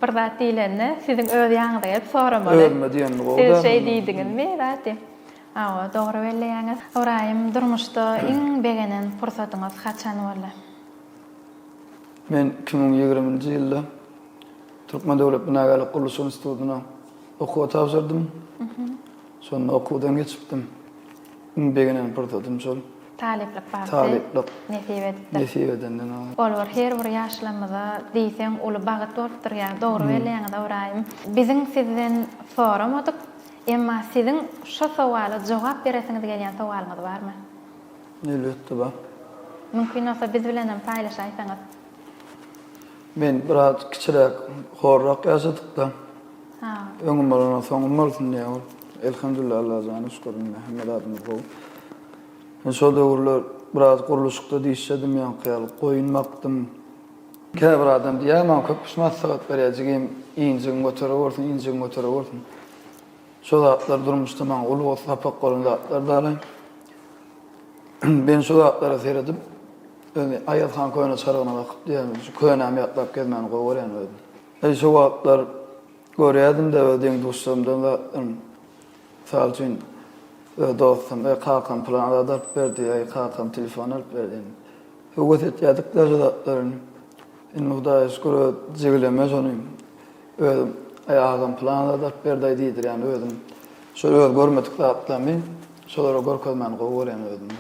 bir zat diýilende siziň öz ýaňyza gelip soramaly. Ölme diýen boldy. Siz şey diýdiňizmi zati? Awa, dogry belleýäňiz. Orayym durmuşda iň begenen fursatyňyz haçan boldy? Men 2020-nji ýylda Türkmen Döwlet Binagali Guruluş Institutyna okuwa tapşyrdım. Sonra okuwdan geçipdim. Begenen pırtadım şol. Taliplik bardy. Taliplik. Nesip edenden Olvar her bir yaşlamada diýsen uly bagat bolupdyr ýa dogry welýäňe dowraýym. Biziň sizden soramadyk, emma siziň şu sowaly jogap beresiňiz gelýän sowalyňyz barmy? Elbetde bar. Mümkin olsa biz bilen paýlaşaýsaňyz. Men biraz kiçirak, horrak ýaşadyk da. Ha. Öňüm bolan soňum bolsun diýär. Elhamdülillah Allah'a zany şükür Muhammed adyny gowy. Men şol döwürler biraz guruluşykda diýişdim ýa kyýaly goýunmakdym. Käbir adam diýär, "Men köp sagat berýärjigim, iňjigim götere bolsun." Şol atlar durmuşda men uly sapak golan zatlar dalay. Ben şol atlara seredip, Ayatxan köýüne çargyna bakyp diýär, "Şu köýüne ýatlap gezmän goýaryn öýdüm." Şol atlar görýärdim de öýdüň dostlarymdan da sal üçin dostum kakam plan alıp berdi, kakam telefon alıp berdi. Öwet etýärdik da zatlaryny. Hudaýa şükür jeglemez onu. Öýdüm ayagam plan alıp berdi diýdir, ýani öýdüm. Şol görmedik zatlarmy, şolara görkezmän goýaryn öýdüm.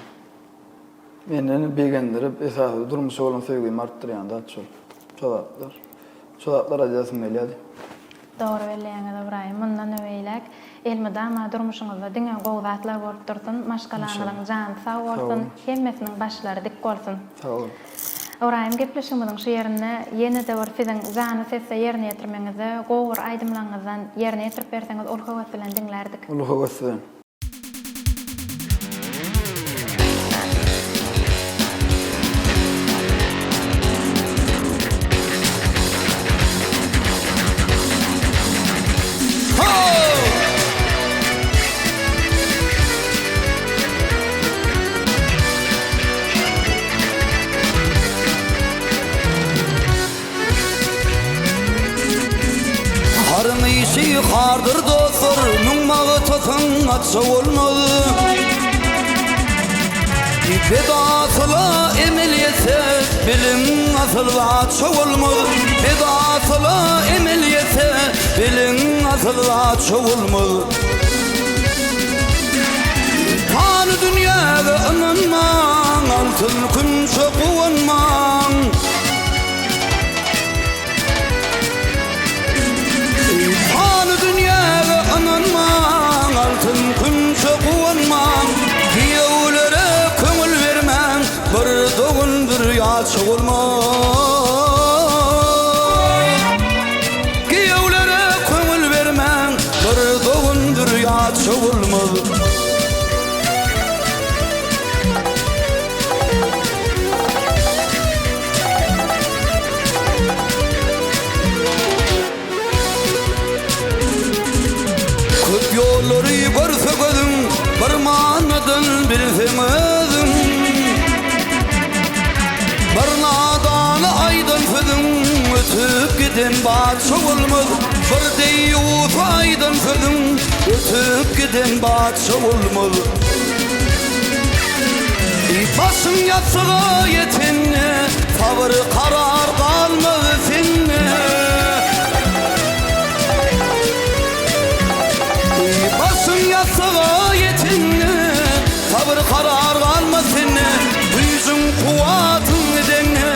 Meni begendirip esasy durmuş bolan söýgümi artdyrýanda şol. Şolatlar ajasym gelýärdi. Dogry welýäňe dowraýym. Mundan öýlek elmydama durmuşyňyzda diňe gowy zatlar bolup dursun, maşgalanyň jany sag bolsun, hemmesiniň başlary dik bolsun. Sag ol. Dowraýym gepleşigimiziň şu ýerine ýene-de bir siziň jany sesse ýerine ýetirmeňizi, gowy aýdymlaryňyzdan ýerine ýetirip berseňiz ol howat bilen diňlerdik. Ol howat bilen. Hardır dostlar, mümmağı tatın atsa olmalı. Bedatıla emel yetse, bilin asıl atsa olmalı. Bedatıla emel yetse, bilin asıl atsa olmalı. Tanı dünyada inanman, altın künse kuvanman. Ananman, altın künse kuvanman, Giyevlere köngül vermen, bir doğundur ýaçy bolman. Giyevlere köngül vermen, bir doğundur ýaçy bolman. Yolları görsegedim, barmanadan bilsemedim. Barnadan aydan fedim, ötüp giden batşa olmaz. Bir deyut aydan fedim, ötüp giden batşa olmaz. Basın yatsığa yetinne, sabır karar kalmaz senne. Basın yatsığa yetinne, sabır karar kalmasın. Yüzün kuvatın edenne,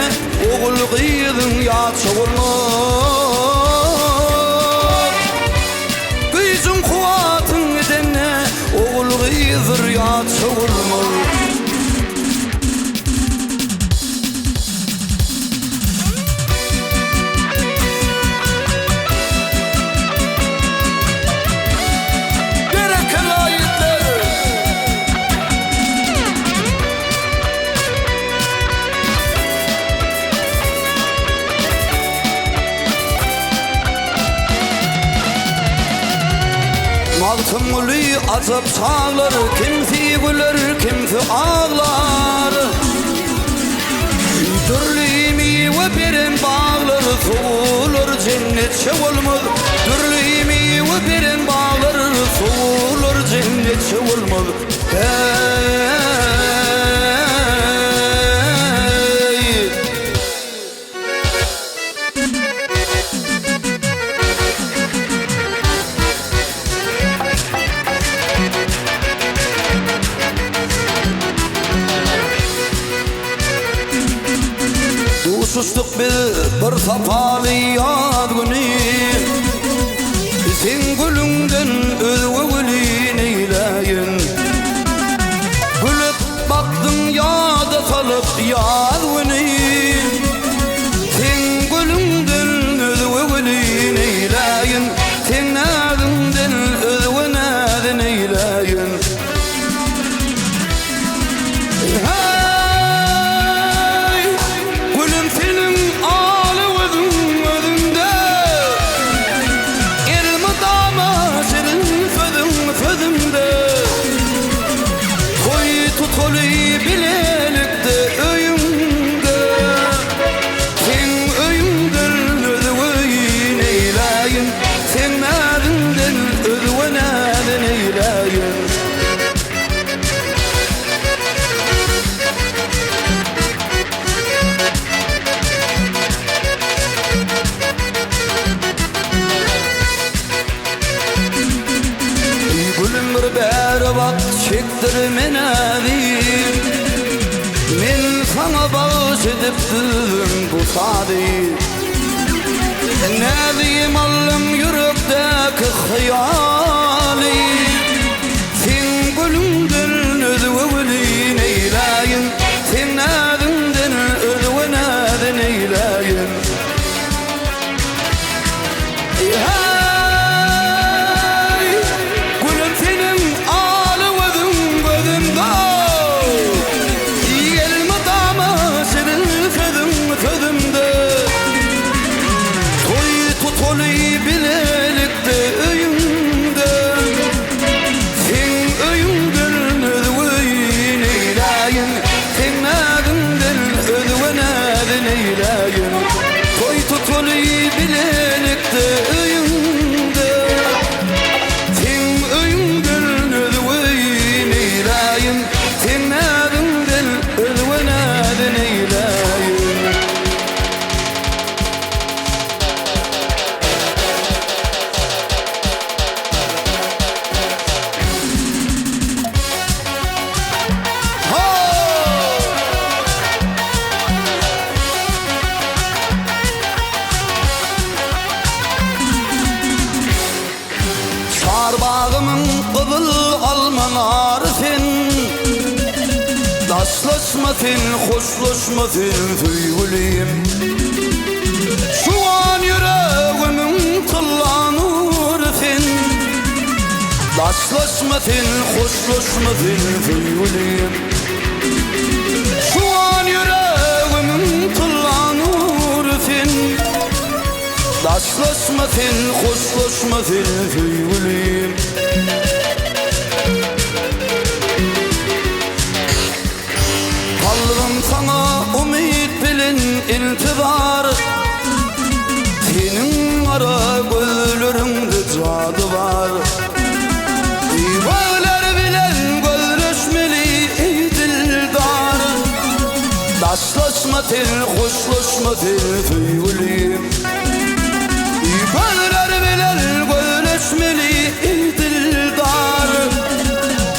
oğul kıydın ýaçy bolmaz. Yüzün kuvatın edenne, oğul kıydır ýaçy bolmaz. Maltımlı azap çağlar, kimsi güler, kimsi ağlar. Dürlüğümü ve birin bağlar, soğulur cennetçe olmaz. Dürlüğümü ve birin bağlar, soğulur cennetçe olmaz. bir sapaly ýad güni sen gülünden özüňe gülin eýleýin gülüp bakdyň ýada salyp ýad güni sen gülünden özüňe gülin eýleýin sen näzinden özüňe näzin eýleýin çektir menäli men sana bağış edipdim bu sady nädiyim allym yürekdäki hyýaly sen gülünden özüňe gülin eýleýin sen näzinden özüňe näzin eýleýin Bağımın qıbıl almanar sen Daşlaşma sen, hoşlaşma sen söýgüleyim Şu an yüreğimin tıllanır sen Daşlaşma sen, hoşlaşma sen söýgüleyim Şu an yüreğimin tıllanır sen Daşlaşma sen, hoşlaşma sen söýgüleyim Kalırım sana umid bilen iltizar Senin ara gözlerinde cadı var Böyle bilen gözleşmeli ey dildar Daşlaşma sen, hoşlaşma sen söýgüleyim Gözler bilen gözleşmeli ey dildar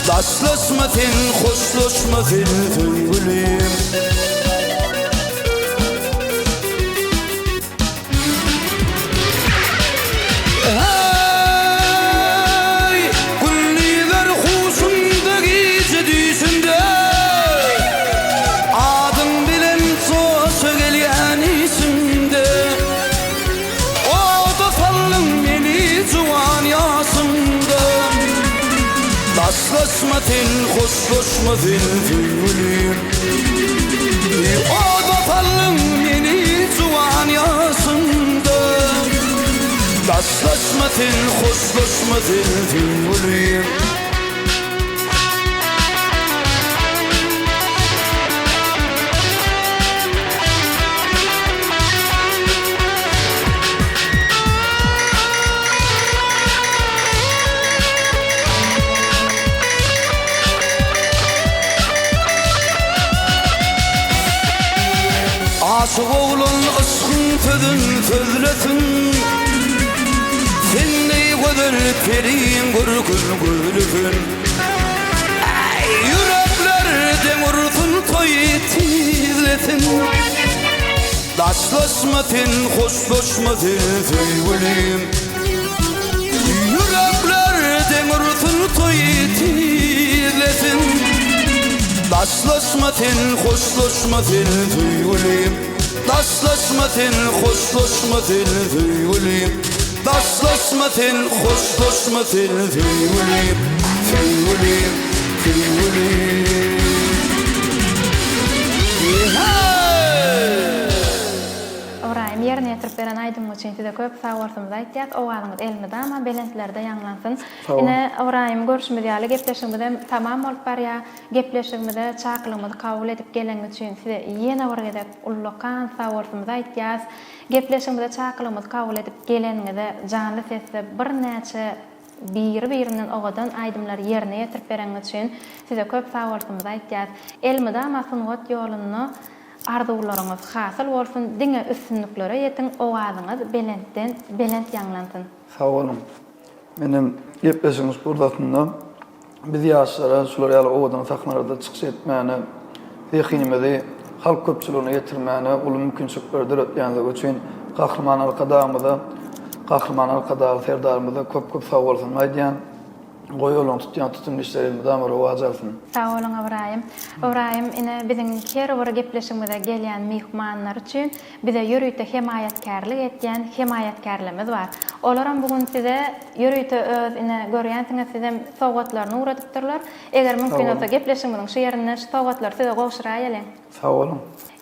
Daşlaşma sen, hoşlaşma sen söýgüleyim Hey, gülliler huşunda gece düşünde Adın bilen soğuşa gelýän isimde Daşlaşma sen, hoşlaşma sen söýgüleyim O da tallım meni juwan ýasynda Daşlaşma sen, hoşlaşma sen söýgüleyim Aşık oğlun ışkın sözün sözlesin Sen ney gödür terin gürgün gülgün Yürekler demursun toy tizlesin Daşlaşmasın, hoşlaşmasın sevgilim. Yürekler demirsin toyitilesin. Daşlaşmasın, hoşlaşmasın sevgilim. Daşlaşmasın, hoşlaşmasın sevgilim. Daşlaşmasın, hoşlaşmasın sevgilim. Sevgilim, sevgilim. Orayım yerine yetirip beren aydın için size köp sağ olsunuz aytýas. Owalyňyz elmide ama belentlerde ýanglansyn. Ine orayym görüşmeli ýaly gepleşigimde tamam bolup barýa. Gepleşigimde çaklygymyzy kabul edip gelen üçin size ýene bir gedek ullukan sağ olsunuz aytýas. Gepleşigimde çaklygymyzy kabul edip geleniňizde janly sesde bir näçe bir-birinden ogadan aydymlar yerine yetirip beren üçin size köp sağ olsunuz aytýas. Elmide ama sunugat ýoluny arzuwlaryňyz hasıl bolsun, diňe üstünliklere ýetin, owazyňyz belent ýanglansyn. Sağ olun. Benim gepleşigimiz burdatynda biz ýaşlara şular ýaly owadan saknarda çykyş etmäni, ýekynymyzy halk köpçüligine ýetirmäni uly mümkinçiliklerdir ötýänligi üçin gahrman alkadamyza, gahrman alkadal serdarymyza köp sağ bolsun aýdýan. Goýulan tutýan tutum işlerinde damar owajalsyn. Sağ olun Ibrahim. Ibrahim ine biziň her bir gepleşigimizde gelýän mehmanlar üçin bize ýürüýte himayetkarlyk etýän himayetkarlarymyz bar. Olaram bugün size ýürüýte öz ine görýänsiňiz size sowgatlaryny uradypdyrlar. Eger mümkin bolsa gepleşigimiziň şu ýerine şu sowgatlar size gowşuraýaly. Sağ olun.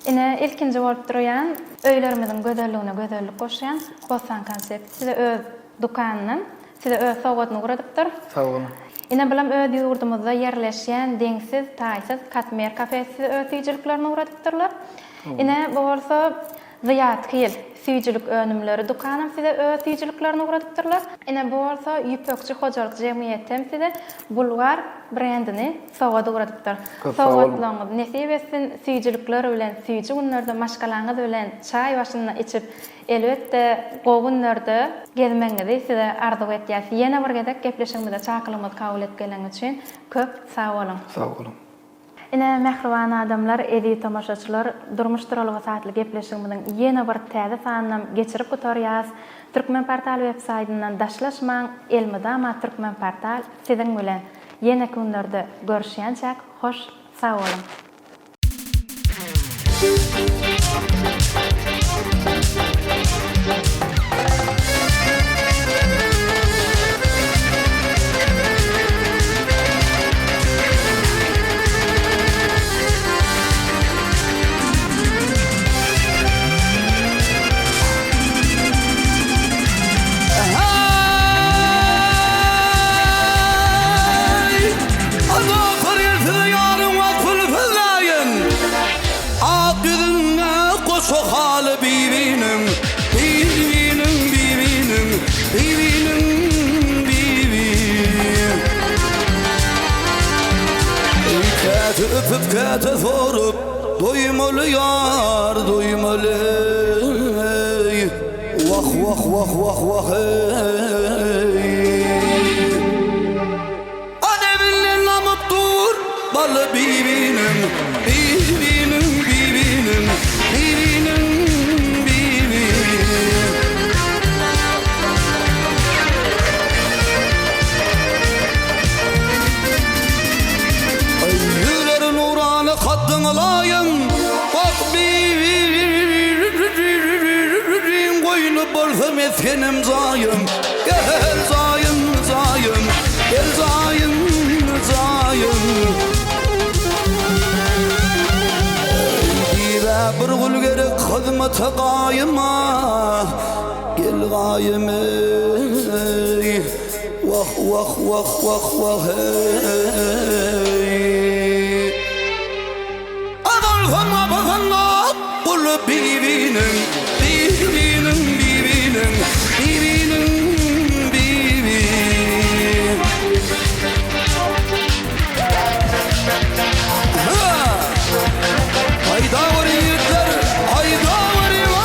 Ine ilkinji bolup durýan öýlerimiziň gözelligine gözellik goşýan Bosan konsept size öz dukanynyň size öz sowgatyny uradypdyr. Sağ olun. Ine bilen öz ýurdumyzda ýerleşýän deňsiz, taýsız Katmer kafesi öz ýyjyliklerini uradypdyrlar. Ine bu bolsa Ziyat Hil süýjülik önümleri dukanam size öz süýjüliklerini uradypdyrlar. Ine bu bolsa Ýüpekçi hojalyk jemgyýetem size Bulgar brendini sowgada uradypdyr. Sowgatlaryňyz nesip etsin, süýjülikler bilen süýjü günlerde maşgalaňyz bilen çaý başynda içip elbetde gowunlarda gezmeňizi size arzu etýäs. Ýene bir gedek gepleşigimizde çakylymyzy kabul edip gelen üçin köp sağ olun. Sağ olun. Ine mehriban adamlar, edi tamaşaçylar, Durmuş Turaly Satly gepleşigimiziň ýene bir täze sanyna geçirip gotarýas. Türkmen Portal web saytyndan daşlaşmaň, Elmydama Türkmen Portal siziň bilen ýene günlerde görüşýänçek hoş, sağ olun. Öpüp kete sorup doymalı yar doymalı. Vah vah vah vah vah Ademinle namıp dur balı bibinin bibinin bibinin bibinin bibinin. Yüreğin uğranı kaddın alayım bak bibinin koyunu bolsam etkenim zayım. Gel zayım zayım gel zayım zayım. Bir gül gerek hizmete kayıma gel gayım ey. Vah vah vah vah vah hey. Adalgama bakanda kul bibinin bibinin bibinin bibinin bibinin. Hayda var yiğitler, hayda var wow.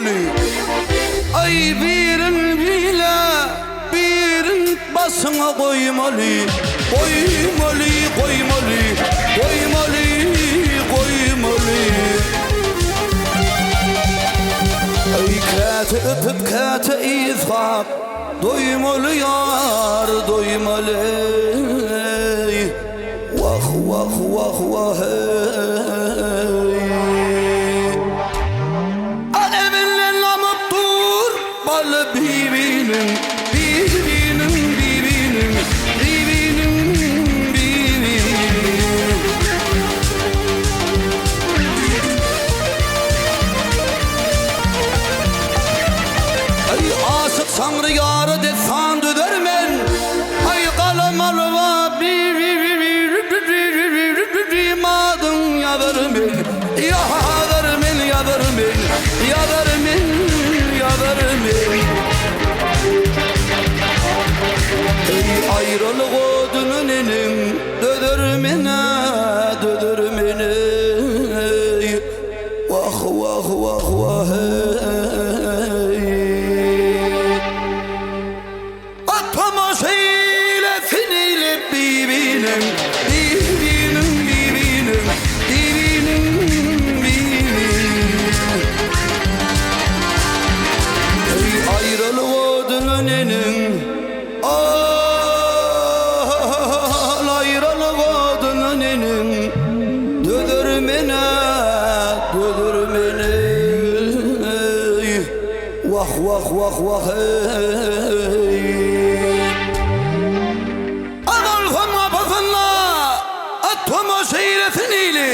koymalı. Ay birin bile birin basına koymalı. Koymalı, koymalı, koymalı, koymalı. Ay kate öpüp kate izhak doymalı yar doymalı. Vah vah vah vah hey. Aleminle namıp dur balı bibinin bibinin bibinin bibinin bibinin. Ay asık sanrı yarı desan dödermen. Ay kalamalı va madın ya vermin ya vermin ya vermin ya vermin ya vermin. Ey ayrılık odunun enim dödürmene dödürmene. Vah vah vah vah hey. Atama şeyle finiyle bibinin bibinin bibinin bibinin bibinin. Ey ayrılık odunun enin ayrılık odunun enin dödürmene dödürmene. Vah vah vah vah hey. Adolfo Mapafınla Atoma seyretiniyle